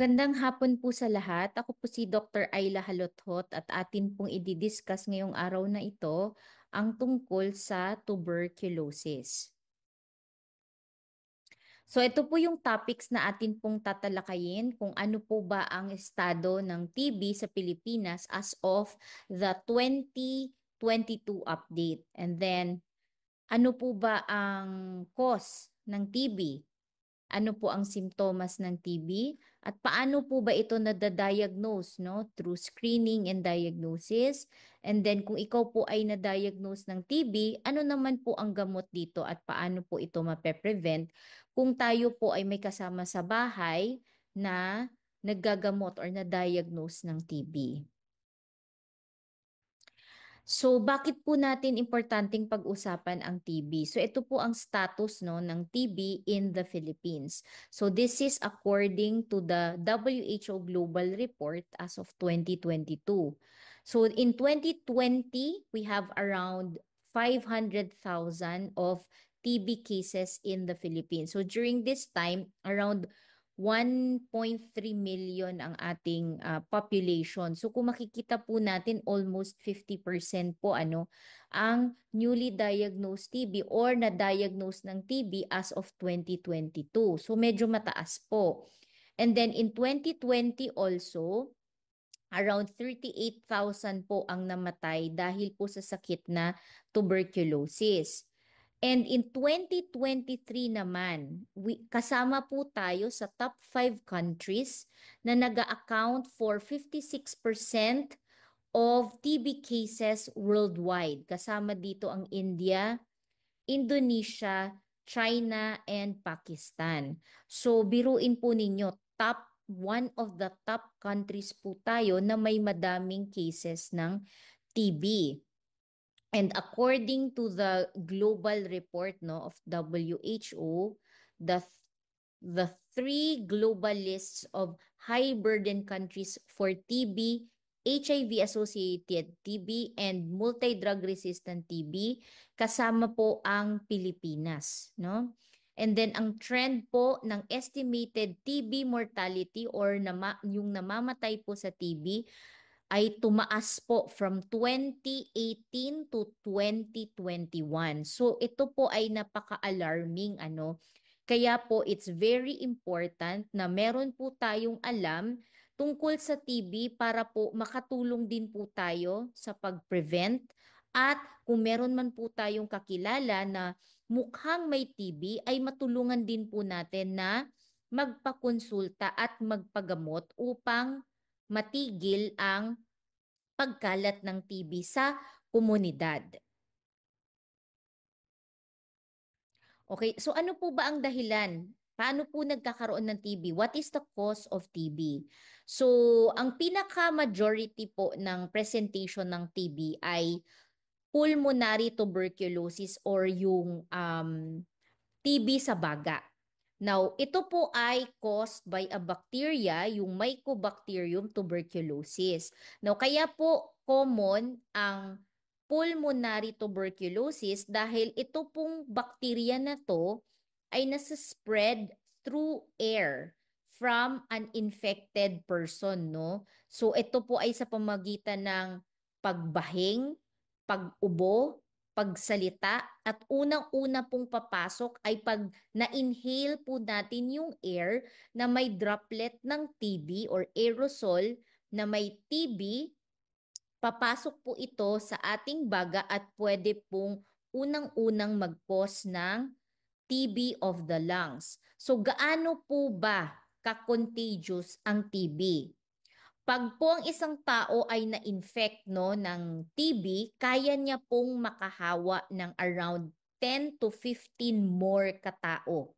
Magandang hapon po sa lahat. Ako po si Dr. Ayla Halothot at atin pong i-discuss ngayong araw na ito ang tungkol sa tuberculosis. So ito po yung topics na atin pong tatalakayin kung ano po ba ang estado ng TB sa Pilipinas as of the 2022 update. And then ano po ba ang cause ng TB? Ano po ang simptomas ng TB at paano po ba ito nadadiagnose, no? Through screening and diagnosis. And then kung ikaw po ay na-diagnose ng TB, ano naman po ang gamot dito at paano po ito mape-prevent kung tayo po ay may kasama sa bahay na naggagamot or na-diagnose ng TB. So bakit po natin importanteng pag-usapan ang TB? So ito po ang status no ng TB in the Philippines. So this is according to the WHO Global Report as of 2022. So in 2020, we have around 500,000 of TB cases in the Philippines. So during this time, around 1.3 million ang ating population. So kung makikita po natin almost 50% po ang newly diagnosed TB or na-diagnose ng TB as of 2022. So medyo mataas po. And then in 2020 also, around 38,000 po ang namatay dahil po sa sakit na tuberculosis. And in 2023 naman, kasama po tayo sa top 5 countries na nag-account for 56% of TB cases worldwide. Kasama dito ang India, Indonesia, China, and Pakistan. So biruin po ninyo, one of the top countries po tayo na may madaming cases ng TB. And according to the global report of WHO, the three global lists of high burden countries for TB, HIV-associated TB, and multi-drug resistant TB, kasama po ang Pilipinas. No? And then ang trend po ng estimated TB mortality or yung namamatay po sa TB ay tumaas po from 2018 to 2021. So ito po ay napaka-alarming Kaya po it's very important na meron po tayong alam tungkol sa TB para po makatulong din po tayo sa pag-prevent at kung meron man po tayong kakilala na mukhang may TB ay matulungan din po natin na magpakonsulta at magpagamot upang matigil ang pagkalat ng TB sa komunidad. Okay, so ano po ba ang dahilan? Paano po nagkakaroon ng TB? What is the cause of TB? So, ang pinaka-majority po ng presentation ng TB ay pulmonary tuberculosis or yung TB sa baga. Now, ito po ay caused by a bacteria, yung Mycobacterium tuberculosis. Now, kaya po common ang pulmonary tuberculosis dahil ito pong bacteria na to ay nasa-spread through air from an infected person, no? So, ito po ay sa pamagitan ng pagbahing, pag-ubo, pagsalita, at unang-una pong papasok ay pag na-inhale po natin yung air na may droplet ng TB or aerosol na may TB, papasok po ito sa ating baga at pwede pong unang-unang mag-cause ng TB of the lungs. So gaano po ba ka-contagious ang TB? Pag po ang isang tao ay na-infect ng TB, kaya niya pong makahawa ng around 10 to 15 more katao.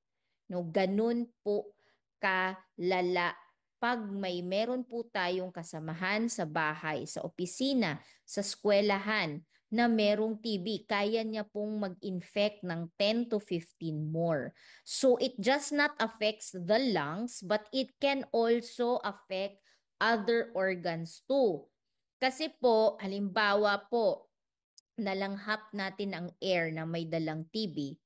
No, ganun po kalala pag meron po tayong kasamahan sa bahay, sa opisina, sa eskwelahan na merong TB, kaya niya pong mag-infect ng 10 to 15 more. So it just not affects the lungs, but it can also affect other organs too. Kasi po, halimbawa po, nalanghap natin ang air na may dalang TB,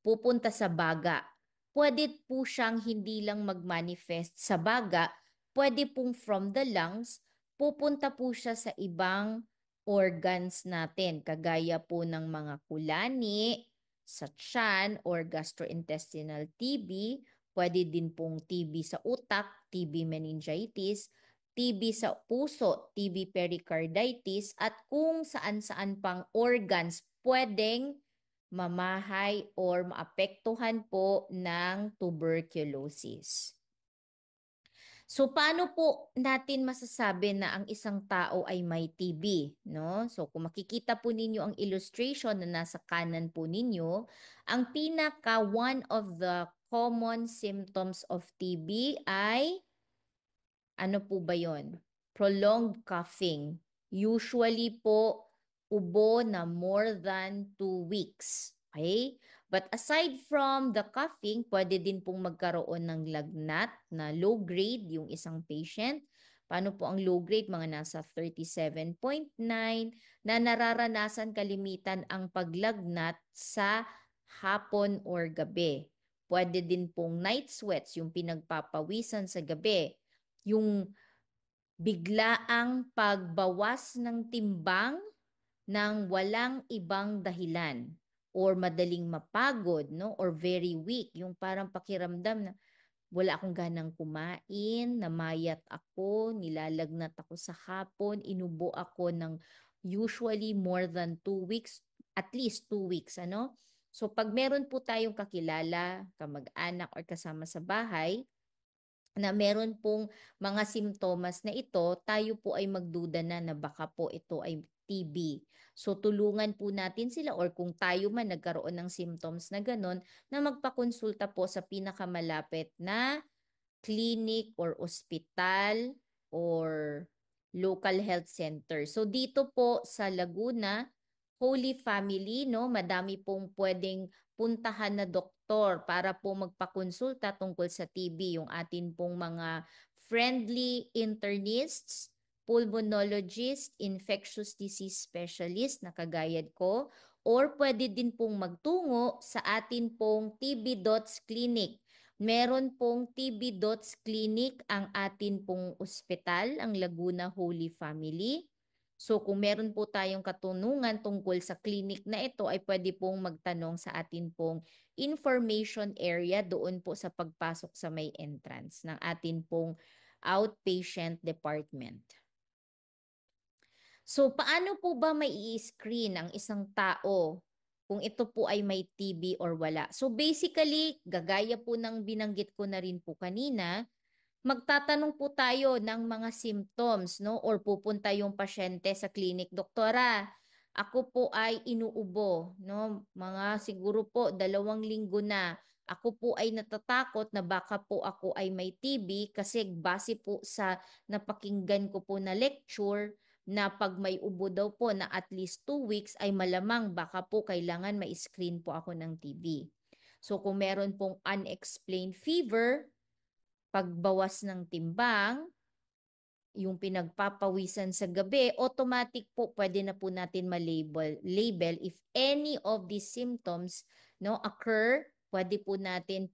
pupunta sa baga. Pwede po siyang hindi lang mag-manifest sa baga, pwede pong from the lungs, pupunta po siya sa ibang organs natin, kagaya po ng mga kulani, sa tiyan or gastrointestinal TB, pwede din pong TB sa utak, TB meningitis, TB sa puso, TB pericarditis, at kung saan-saan pang organs pwedeng mamahay or maapektuhan po ng tuberculosis. So paano po natin masasabi na ang isang tao ay may TB, no? So kung makikita po ninyo ang illustration na nasa kanan po ninyo, ang pinaka one of the common symptoms of TB ay ano po ba yon? Prolonged coughing. Usually po, ubo na more than 2 weeks. Okay? But aside from the coughing, pwede din pong magkaroon ng lagnat na low grade yung isang patient. Paano po ang low grade? Mga nasa 37.9 na nararanasan kalimitan ang paglagnat sa hapon or gabi. Pwede din pong night sweats, yung pinagpapawisan sa gabi, yung biglaang pagbawas ng timbang ng walang ibang dahilan or madaling mapagod, no, or very weak, yung parang pakiramdam na wala akong ganang kumain, namayat ako, nilalagnat ako sa hapon, inubo ako ng usually more than 2 weeks, at least 2 weeks, ano? So pag meron po tayong kakilala, kamag-anak or kasama sa bahay na meron pong mga simptomas na ito, tayo po ay magduda na baka po ito ay TB. So tulungan po natin sila or kung tayo man nagkaroon ng symptoms na ganun, na magpakonsulta po sa pinakamalapit na clinic or ospital or local health center. So dito po sa Laguna, Holy Family, no, madami pong pwedeng puntahan na doktor para po magpakonsulta tungkol sa TB. Yung atin pong mga friendly internists, pulmonologist, infectious disease specialist na kagayad ko, or pwede din pong magtungo sa atin pong TB Dots Clinic. Meron pong TB Dots Clinic ang atin pong ospital, ang Laguna Holy Family. So kung meron po tayong katunungan tungkol sa clinic na ito, ay pwede pong magtanong sa atin pong information area doon po sa pagpasok sa may entrance ng atin pong outpatient department. So paano po ba may i-screen ang isang tao kung ito po ay may TB or wala? So basically, gagaya po ng binanggit ko na rin po kanina, magtatanong po tayo ng mga symptoms, no? Or pupunta yung pasyente sa clinic, doktora, ako po ay inuubo, no? Mga siguro po 2 linggo na. Ako po ay natatakot na baka po ako ay may TB kasi base po sa napakinggan ko po na lecture na pag may ubo daw po na at least 2 weeks ay malamang baka po kailangan ma-screen po ako ng TB. So kung meron pong unexplained fever, pagbawas ng timbang, yung pinagpapawisan sa gabi, automatic po pwede na po natin label if any of these symptoms no occur, pwede po nating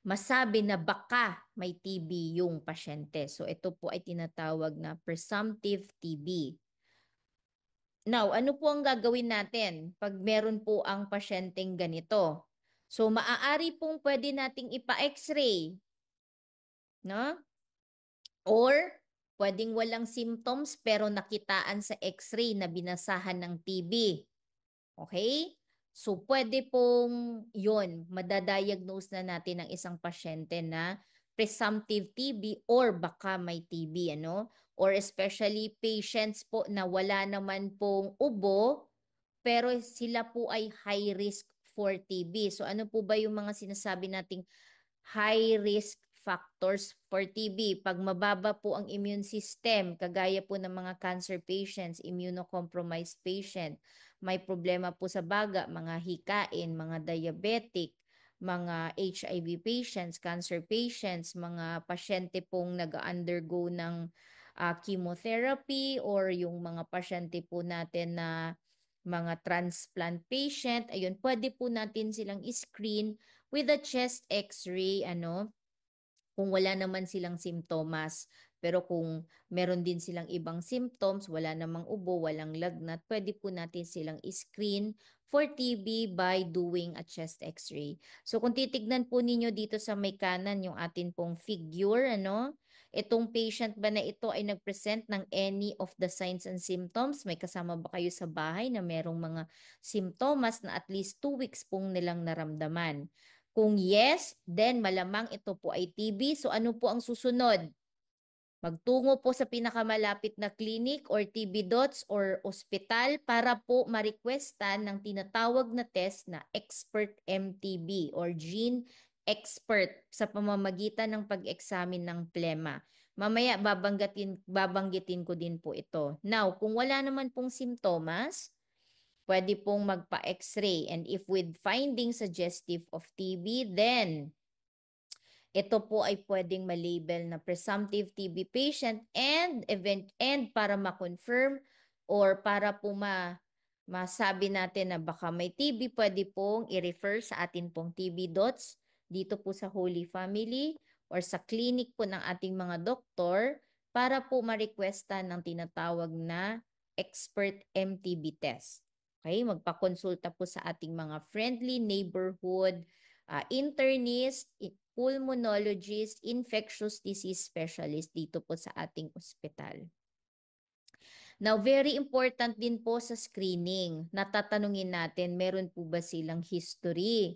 masabi na baka may TB yung pasyente. So ito po ay tinatawag na presumptive TB. Now, ano po ang gagawin natin pag meron po ang pasyenteng ganito? So maaari pong pwede nating ipa-x-ray, no? Or pwedeng walang symptoms pero nakitaan sa x-ray na binasahan ng TB. Okay? So pwede pong yun, madadiagnose na natin ang isang pasyente na presumptive TB or baka may TB, ano? Or especially patients po na wala naman pong ubo pero sila po ay high risk for TB. So ano po ba yung mga sinasabi nating high risk factors for TB? Pag mababa po ang immune system, kagaya po ng mga cancer patients, immunocompromised patient, may problema po sa baga, mga hikain, mga diabetic, mga HIV patients, cancer patients, mga pasyente pong nag-undergo ng chemotherapy or yung mga pasyente po natin na mga transplant patient, ayun, pwede po natin silang screen with a chest x-ray, ano, kung wala naman silang simptomas. Pero kung meron din silang ibang symptoms, wala namang ubo, walang lagnat, pwede po natin silang screen for TB by doing a chest x-ray. So kung titignan po ninyo dito sa may kanan yung atin pong figure, ano, itong patient ba na ito ay nag-present ng any of the signs and symptoms? May kasama ba kayo sa bahay na merong mga simptomas na at least 2 weeks pong nilang naramdaman? Kung yes, then malamang ito po ay TB. So ano po ang susunod? Magtungo po sa pinakamalapit na clinic or TB dots or ospital para po ma-requestan ng tinatawag na test na expert MTB or gene expert sa pamamagitan ng pag-examine ng plema. Mamaya babanggitin ko din po ito. Now, kung wala naman pong simptomas, pwede pong magpa-x-ray, and if with findings suggestive of TB, then ito po ay pwedeng ma-label na presumptive TB patient, and para ma-confirm or para po masabi natin na baka may TB, pwede pong i-refer sa atin pong TB dots dito po sa Holy Family or sa clinic po ng ating mga doktor para po ma-requestan ng tinatawag na expert MTB test. Okay, magpakonsulta po sa ating mga friendly neighborhood internist, pulmonologist, infectious disease specialist dito po sa ating ospital. Now, very important din po sa screening. Natatanungin natin, meron po ba silang history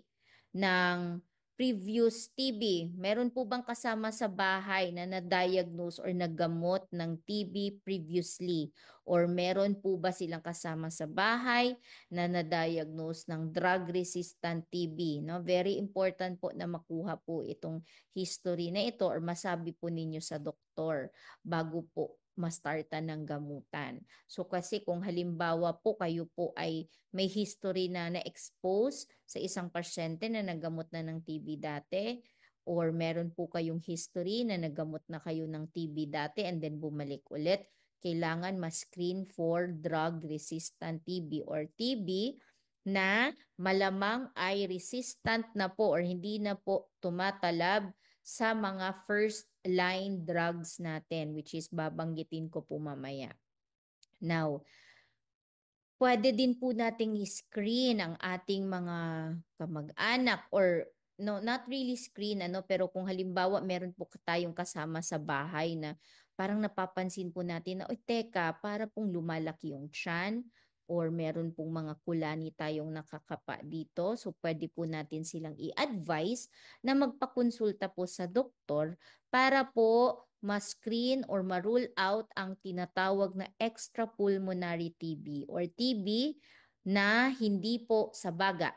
ng previous TB? Meron po bang kasama sa bahay na na-diagnose or naggamot ng TB previously? Or meron po ba silang kasama sa bahay na na-diagnose ng drug-resistant TB? No? Very important po na makuha po itong history na ito or masabi po ninyo sa doktor bago po ma-startan ng gamutan. So kasi kung halimbawa po kayo po ay may history na na-expose sa isang pasyente na naggamot na ng TB dati, or meron po kayong history na naggamot na kayo ng TB dati and then bumalik ulit, kailangan ma-screen for drug-resistant TB or TB na malamang ay resistant na po or hindi na po tumatalab sa mga first line drugs natin, which is babanggitin ko po mamaya. Now, pwede din po nating screen ang ating mga kamag-anak or no, not really screen ano, pero kung halimbawa meron po tayong kasama sa bahay na parang napapansin po natin na, oy teka, para pong lumalaki yung tiyan or meron pong mga kulani tayong nakakapa dito. So pwede po natin silang i-advise na magpakonsulta po sa doktor para po ma-screen or ma-rule out ang tinatawag na extrapulmonary TB or TB na hindi po sa baga.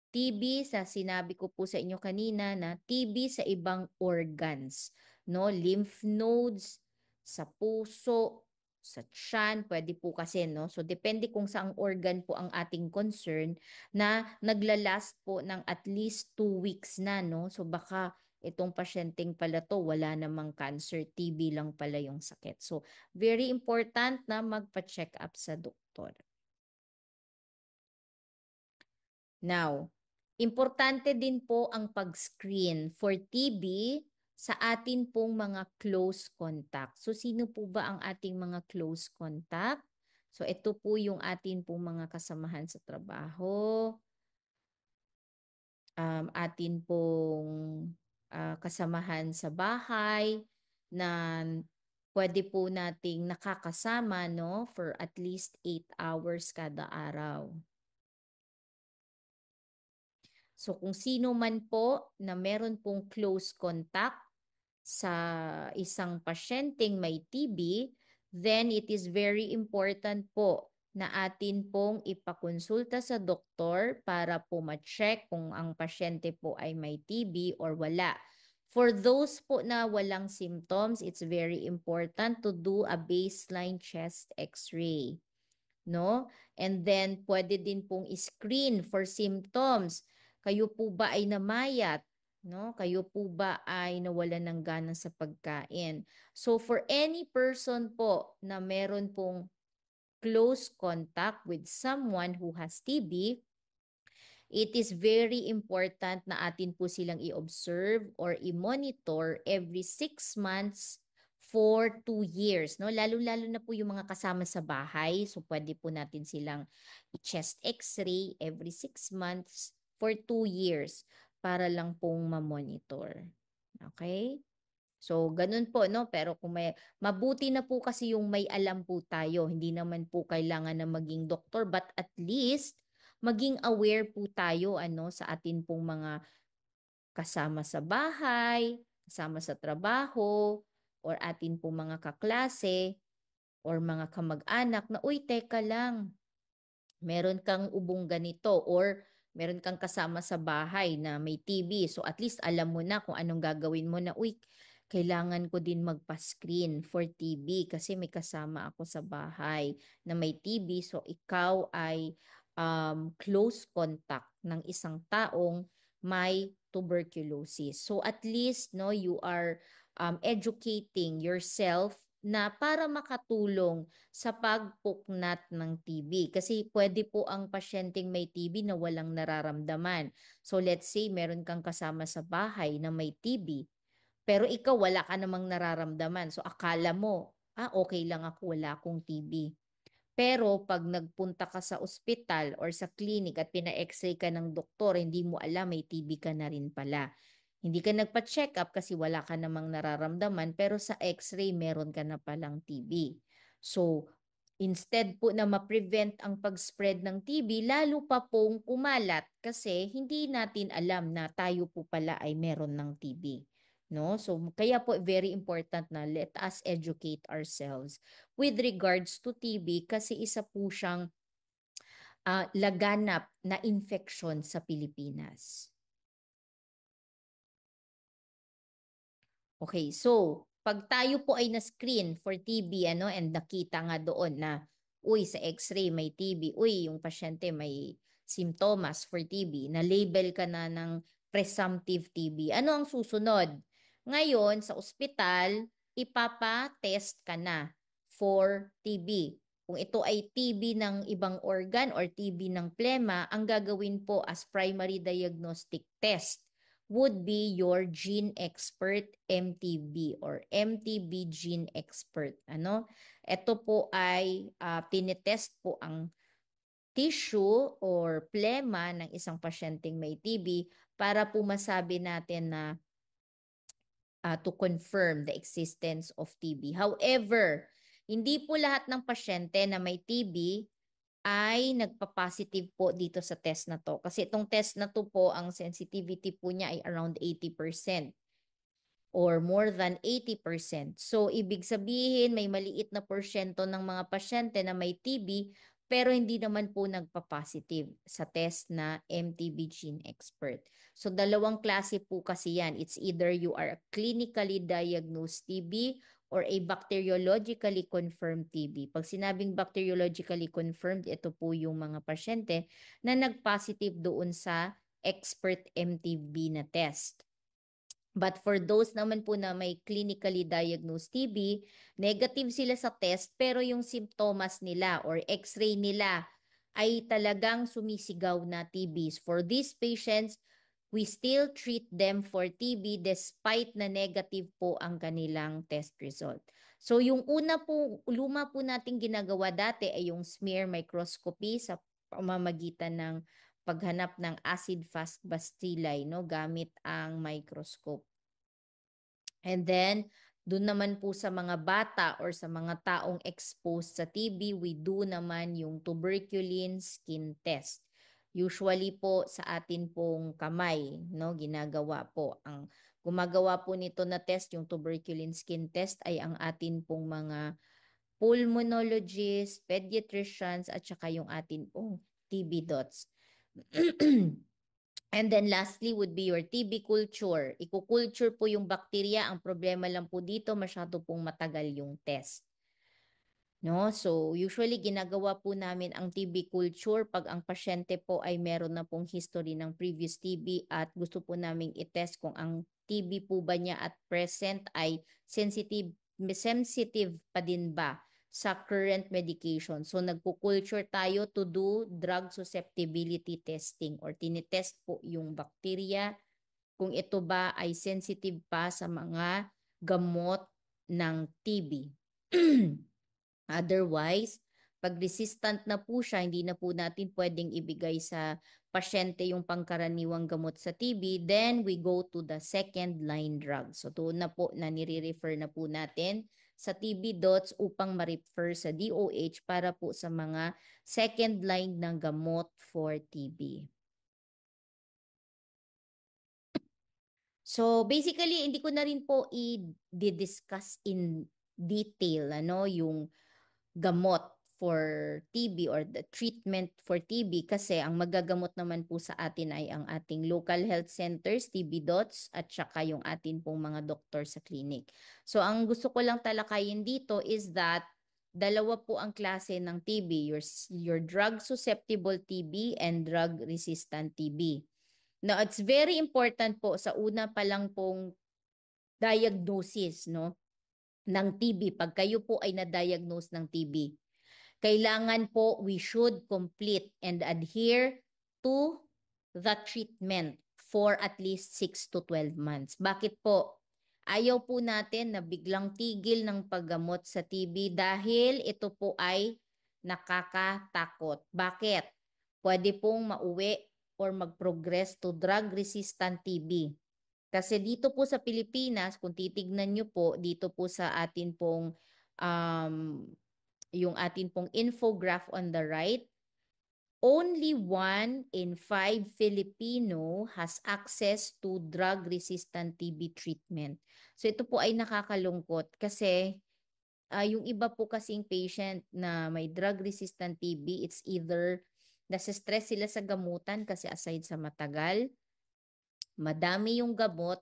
TB sa sinabi ko po sa inyo kanina na TB sa ibang organs, no? Lymph nodes, sa puso, sa tiyan, pwede po kasi, no? So depende kung saang organ po ang ating concern na naglalast po ng at least 2 weeks na, no? So baka itong pasyenteng pala to, wala namang cancer, TB lang pala yung sakit. So very important na magpa-check up sa doktor. Now, importante din po ang pag-screen for TB sa atin pong mga close contact. So, sino po ba ang ating mga close contact? So, ito po yung atin pong mga kasamahan sa trabaho, atin pong kasamahan sa bahay na pwede po nating nakakasama, no, for at least 8 hours kada araw. So kung sino man po na meron pong close contact sa isang pasyenteng may TB, then it is very important po na atin pong ipakonsulta sa doktor para po ma-check kung ang pasyente po ay may TB or wala. For those po na walang symptoms, it's very important to do a baseline chest x-ray, no? And then pwede din pong screen for symptoms. Kayo po ba ay namayat? No? Kayo po ba ay nawalan ng gana sa pagkain? So for any person po na meron pong close contact with someone who has TB, it is very important na atin po silang i-observe or i-monitor every 6 months for 2 years, no? Lalo-lalo na po yung mga kasama sa bahay. So, pwede po natin silang i-chest x-ray every 6 months for 2 years para lang pong ma-monitor. Okay? So, ganun po, no? Pero kung mabuti na po kasi yung may alam po tayo. Hindi naman po kailangan na maging doktor, but at least maging aware po tayo, sa atin pong mga kasama sa bahay, kasama sa trabaho, or atin pong mga kaklase, or mga kamag-anak na, uy, teka lang, meron kang ubong ganito or meron kang kasama sa bahay na may TB. So at least alam mo na kung anong gagawin mo na, uy, kailangan ko din magpa-screen for TB kasi may kasama ako sa bahay na may TB. So ikaw ay close contact ng isang taong may tuberculosis. So at least no, you are educating yourself na para makatulong sa pagpuknat ng TB. Kasi pwede po ang pasyenteng may TB na walang nararamdaman. So let's say meron kang kasama sa bahay na may TB, pero ikaw wala ka namang nararamdaman. So akala mo, okay lang ako, wala akong TB. Pero pag nagpunta ka sa ospital or sa clinic at pina-x-ray ka ng doktor, hindi mo alam may TB ka na rin pala. Hindi ka nagpa-check up kasi wala ka namang nararamdaman pero sa x-ray meron ka na palang TB. So, instead po na ma-prevent ang pag-spread ng TB, lalo pa pong kumalat kasi hindi natin alam na tayo po pala ay meron ng TB. No? So, kaya po very important na let us educate ourselves with regards to TB kasi isa po siyang laganap na infection sa Pilipinas. Okay, so pag tayo po ay na-screen for TB and nakita nga doon na uy sa x-ray may TB, uy yung pasyente may simptomas for TB, na label ka na ng presumptive TB. Ano ang susunod? Ngayon sa ospital, ipapa-test ka na for TB. Kung ito ay TB ng ibang organ or TB ng plema, ang gagawin po as primary diagnostic test would be your gene expert MTB or MTB gene expert. Ito po ay tinetest po ang tissue or plema ng isang pasyenteng may TB para po masabi natin na to confirm the existence of TB. However, hindi po lahat ng pasyente na may TB ay nagpa-positive po dito sa test na to. Kasi itong test na to po, ang sensitivity po niya ay around 80% or more than 80%. So, ibig sabihin, may maliit na porsyento ng mga pasyente na may TB pero hindi naman po nagpa-positive sa test na MTB Gene Expert. So, dalawang klase po kasi yan. It's either you are a clinically diagnosed TB or a bacteriologically confirmed TB. Pag sinabing bacteriologically confirmed, ito po yung mga pasyente na nag-positive doon sa expert MTB na test. But for those naman po na may clinically diagnosed TB, negative sila sa test pero yung symptoms nila or x-ray nila ay talagang sumisigaw na TB. For these patients, we still treat them for TB despite na negative po ang kanilang test result. So yung luma po nating ginagawa dati ay yung smear microscopy sa pamamagitan ng paghanap ng acid-fast bacilli gamit ang microscope. And then, doon naman po sa mga bata or sa mga taong exposed sa TB, we do naman yung tuberculin skin test. Usually po sa atin pong kamay, ginagawa po. Ang gumagawa po nito na test, yung tuberculin skin test, ay ang atin pong mga pulmonologists, pediatricians, at saka yung atin pong TB dots. And then lastly would be your TB culture. Iko-culture po yung bakterya. Ang problema lang po dito, masyado pong matagal yung test. So usually ginagawa po namin ang TB culture pag ang pasyente po ay meron na pong history ng previous TB at gusto po naming i-test kung ang TB po ba niya at present ay sensitive pa din ba sa current medication. So nagpo-culture tayo to do drug susceptibility testing or tinitest po yung bacteria kung ito ba ay sensitive pa sa mga gamot ng TB. Otherwise, pag resistant na po siya, hindi na po natin pwedeng ibigay sa pasyente yung pangkaraniwang gamot sa TB, then we go to the second line drug. So doon na po na nire-refer na po natin sa TB dots upang ma-refer sa DOH para po sa mga second line ng gamot for TB. So basically, hindi ko na rin po i-discuss in detail yung gamot for TB or the treatment for TB kasi ang magagamot naman po sa atin ay ang ating local health centers, TB dots, at saka yung atin pong mga doktor sa clinic. So ang gusto ko lang talakayin dito is that dalawa po ang klase ng TB, your drug susceptible TB and drug resistant TB. Now, it's very important po sa una pa lang pong diagnosis ng TB. Pag kayo po ay na-diagnose ng TB, kailangan po we should complete and adhere to the treatment for at least 6 to 12 months. Bakit po? Ayaw po natin na biglang tigil ng paggamot sa TB dahil ito po ay nakakatakot. Bakit? Pwede pong mauwi or mag-progress to drug-resistant TB. Kasi dito po sa Pilipinas, kung titignan nyo po, dito po sa atin pong um, yung atin pong infograph on the right, only 1 in 5 Filipino has access to drug-resistant TB treatment. So ito po ay nakakalungkot kasi yung iba po kasing patient na may drug-resistant TB, it's either nasa-stress sila sa gamutan kasi aside sa matagal, madami yung gamot,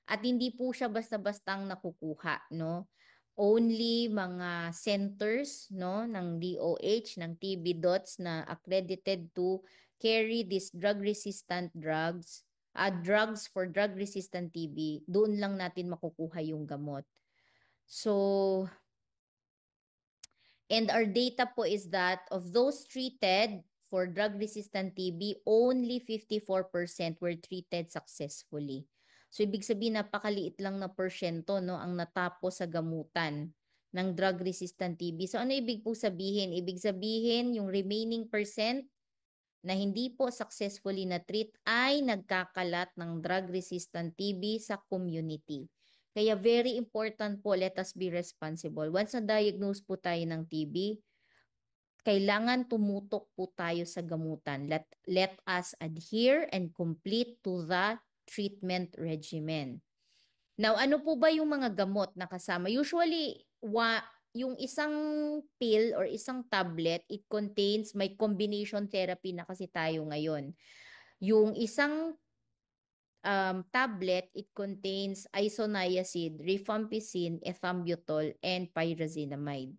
at hindi po siya basta-bastang nakukuha, no? Only mga centers, no, ng DOH, ng TB dots na accredited to carry these drug-resistant drugs for drug-resistant TB, doon lang natin makukuha yung gamot. So, and our data po is that of those treated for drug-resistant TB, only 54% were treated successfully. So ibig sabihin napakaliit lang na porsyento ang natapos sa gamutan ng drug-resistant TB. So ano ibig po sabihin? Ibig sabihin yung remaining percent na hindi po successfully na-treat ay nagkakalat ng drug-resistant TB sa community. Kaya very important po, let us be responsible. Once na-diagnose po tayo ng TB, kailangan tumutok po tayo sa gamutan. Let us adhere and complete to the treatment regimen. Now, ano po ba yung mga gamot na kasama? Usually, yung isang pill or isang tablet, it contains, may combination therapy na kasi tayo ngayon. Yung isang tablet, it contains isoniazid, rifampicin, ethambutol, and pyrazinamide.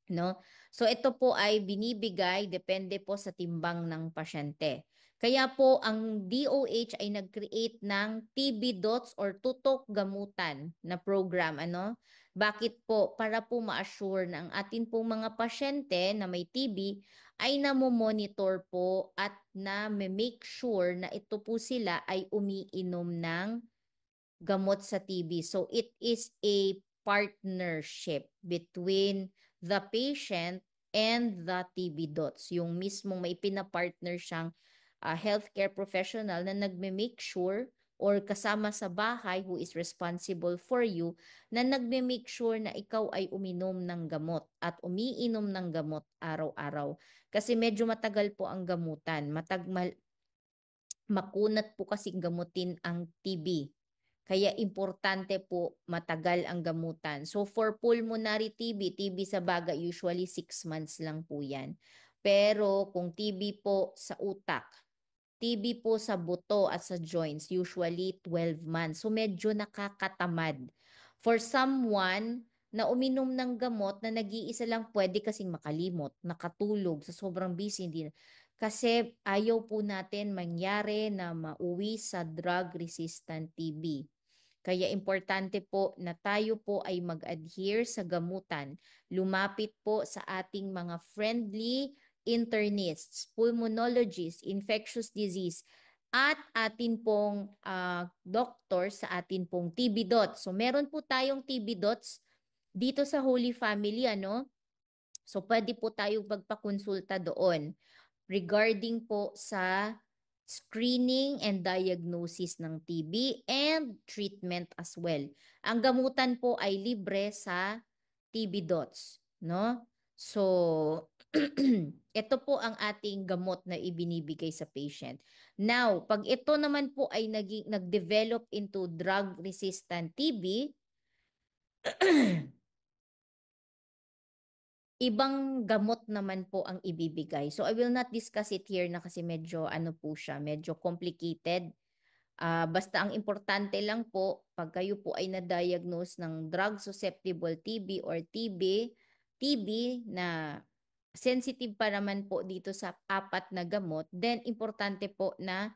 No? So ito po ay binibigay depende po sa timbang ng pasyente. Kaya po ang DOH ay nag-create ng TB dots or tutok gamutan na program. Bakit po? Para po ma-assure na ang atin pong mga pasyente na may TB ay namomonitor po at na make sure na ito po sila ay umiinom ng gamot sa TB. So it is a partnership between the patient and the TB dots. Yung mismong may pinapartner siyang healthcare professional na nagme-make sure or kasama sa bahay who is responsible for you na nagme-make sure na ikaw ay uminom ng gamot at umiinom ng gamot araw-araw. Kasi medyo matagal po ang gamutan. Makunat po kasi gamutin ang TB. Kaya importante po matagal ang gamutan. So for pulmonary TB sa baga usually 6 months lang po yan. Pero kung TB po sa utak, TB po sa buto at sa joints, usually 12 months. So medyo nakakatamad. For someone na uminom ng gamot na nag-iisa lang pwede kasing makalimot, nakatulog sa sobrang busy, hindi. Kasi ayaw po natin mangyari na mauwi sa drug-resistant TB. Kaya importante po na tayo po ay mag-adhere sa gamutan. Lumapit po sa ating mga friendly internists, pulmonologists, infectious disease, at atin pong doktor sa atin pong TB dots. So meron po tayong TB dots dito sa Holy Family, ano? So pwede po tayong magpakonsulta doon regarding po sa screening and diagnosis ng TB and treatment as well. Ang gamutan po ay libre sa TB dots, no? So, ito po ang ating gamot na ibinibigay sa patient. Now, pag ito naman po ay nag-develop into drug-resistant TB, ibang gamot naman po ang ibibigay. So I will not discuss it here na kasi medyo ano po siya, medyo complicated. Basta ang importante lang po, pag kayo po ay na-diagnose ng drug susceptible TB or TB na sensitive pa naman po dito sa apat na gamot, then importante po na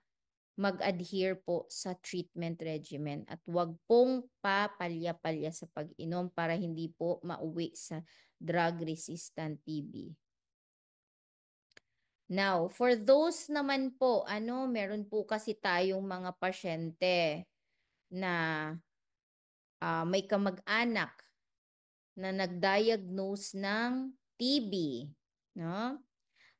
mag-adhere po sa treatment regimen at wag pong papalya-palya sa pag-inom para hindi po mauwi sa drug-resistant TB. Now, for those naman po, meron po kasi tayong mga pasyente na may kamag-anak na nag-diagnose ng TB, no?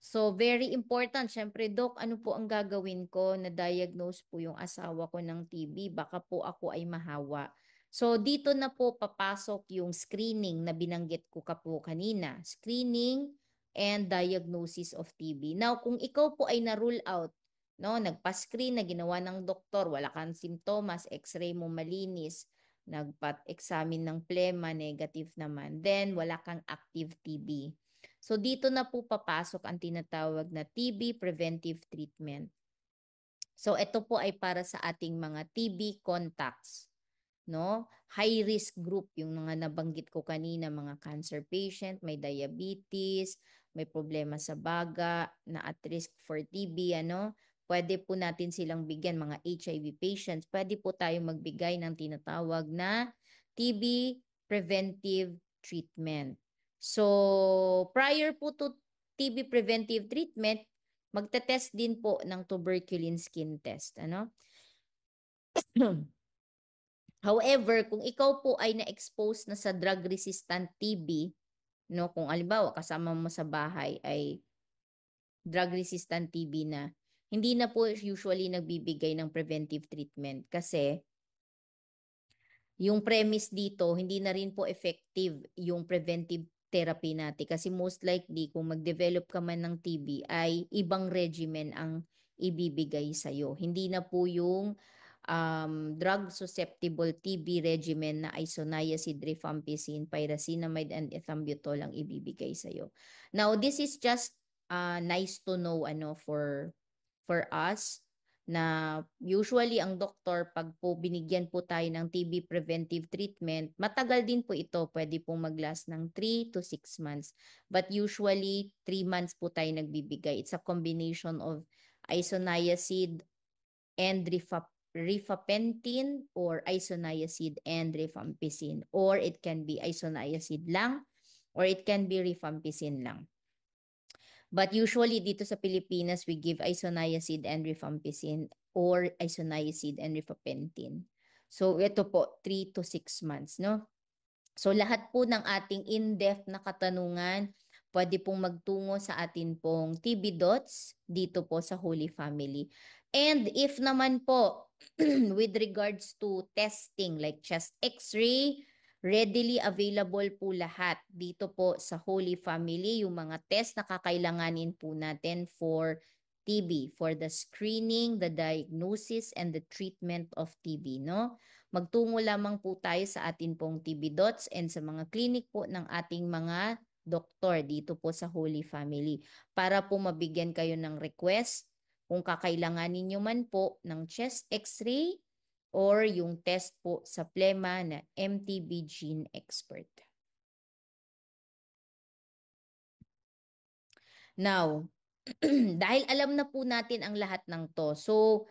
So, very important. Siyempre, Doc, ano po ang gagawin ko? Na-diagnose po yung asawa ko ng TB. Baka po ako ay mahawa. So, dito na po papasok yung screening na binanggit ko ka po kanina. Screening and diagnosis of TB. Now, kung ikaw po ay na-rule out, no, nagpa-screen na ginawa ng doktor, wala kang simptomas, x-ray mo malinis, nagpat-examine ng plema, negative naman, then wala kang active TB. So dito na po papasok ang tinatawag na TB preventive treatment. So ito po ay para sa ating mga TB contacts, no? High risk group yung mga nabanggit ko kanina, mga cancer patient, may diabetes, may problema sa baga, na at risk for TB, ano? Pwede po natin silang bigyan, mga HIV patients, pwede po tayong magbigay ng tinatawag na TB preventive treatment. So, prior po to TB preventive treatment, magte-test din po ng tuberculin skin test, ano? However, kung ikaw po ay na-expose na sa drug-resistant TB, no, kung halimbawa kasama mo sa bahay ay drug-resistant TB na, hindi na po usually nagbibigay ng preventive treatment kasi yung premise dito, hindi na rin po effective yung preventive therapy natin kasi most likely kung mag-develop ka man ng TB ay ibang regimen ang ibibigay sa'yo. Hindi na po yung drug susceptible TB regimen na isoniazid, rifampicin, pyrazinamide, and ethambutol ang ibibigay sa'yo. Now, this is just nice to know for us na usually ang doktor pag po binigyan po tayo ng TB preventive treatment, matagal din po ito. Pwede pong mag-last ng 3 to 6 months. But usually 3 months po tayo nagbibigay. It's a combination of isoniazid and rifapentin or isoniazid and rifampicin, or it can be isoniazid lang or it can be rifampicin lang. But usually dito sa Pilipinas, we give isoniazid and rifampicin or isoniazid and rifapentin. So ito po, 3 to 6 months, no? So lahat po ng ating in-depth na katanungan, pwede pong magtungo sa atin pong TB Dots dito po sa Holy Family. And if naman po, with regards to testing like chest x-ray, readily available po lahat dito po sa Holy Family, yung mga test na kakailanganin po natin for TB, for the screening, the diagnosis, and the treatment of TB, no? Magtungo lamang po tayo sa atin pong TB Dots and sa mga clinic po ng ating mga doktor dito po sa Holy Family para po mabigyan kayo ng request kung kakailanganin nyo man po ng chest x-ray or yung test po sa plema na MTB Gene Expert. Now, dahil alam na po natin ang lahat ng to, so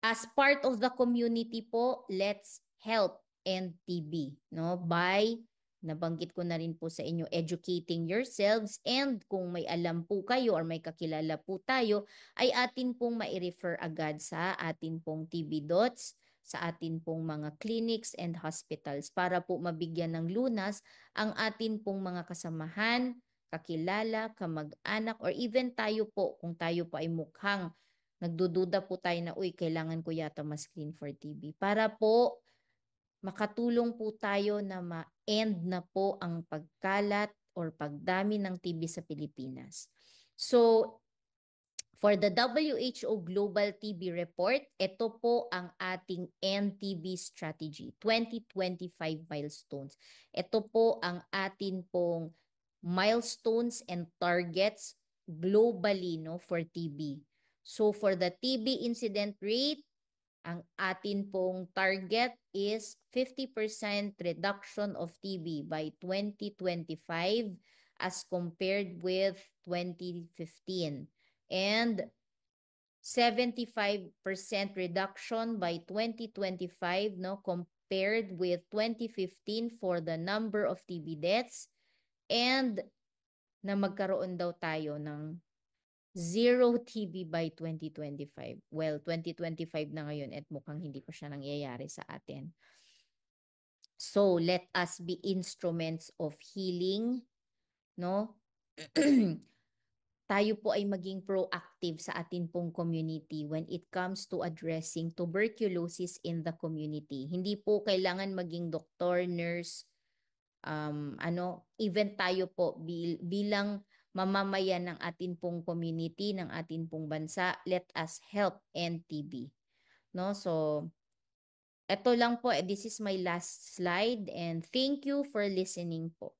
as part of the community po, let's help end TB, no? By nabanggit ko na rin po sa inyo, educating yourselves, and kung may alam po kayo or may kakilala po tayo, ay atin pong mai-refer agad sa atin pong TB dots, sa atin pong mga clinics and hospitals para po mabigyan ng lunas ang atin pong mga kasamahan, kakilala, kamag-anak, or even tayo po, kung tayo po ay mukhang nagdududa po tayo na, uy, kailangan ko yata ma-screen for TB. Para po makatulong po tayo na ma-end na po ang pagkalat or pagdami ng TB sa Pilipinas. So, for the WHO Global TB Report, ito po ang ating NTB strategy, 2025 milestones. Ito po ang atin pong milestones and targets globally, no, for TB. So for the TB incident rate, ang atin pong target is 50% reduction of TB by 2025 as compared with 2015, and 75% reduction by 2025, no, compared with 2015 for the number of TB deaths, and na magkaroon daw tayo ng zero TB by 2025. Well, 2025 na ngayon at mukhang hindi pa siya nangyayari sa atin. So, let us be instruments of healing, no? Tayo po ay maging proactive sa atin pong community when it comes to addressing tuberculosis in the community. Hindi po kailangan maging doktor, nurse, even tayo po bilang mamamayan ng atin pong community, ng atin pong bansa, let us help end TB. No? So, ito lang po, this is my last slide, and thank you for listening po.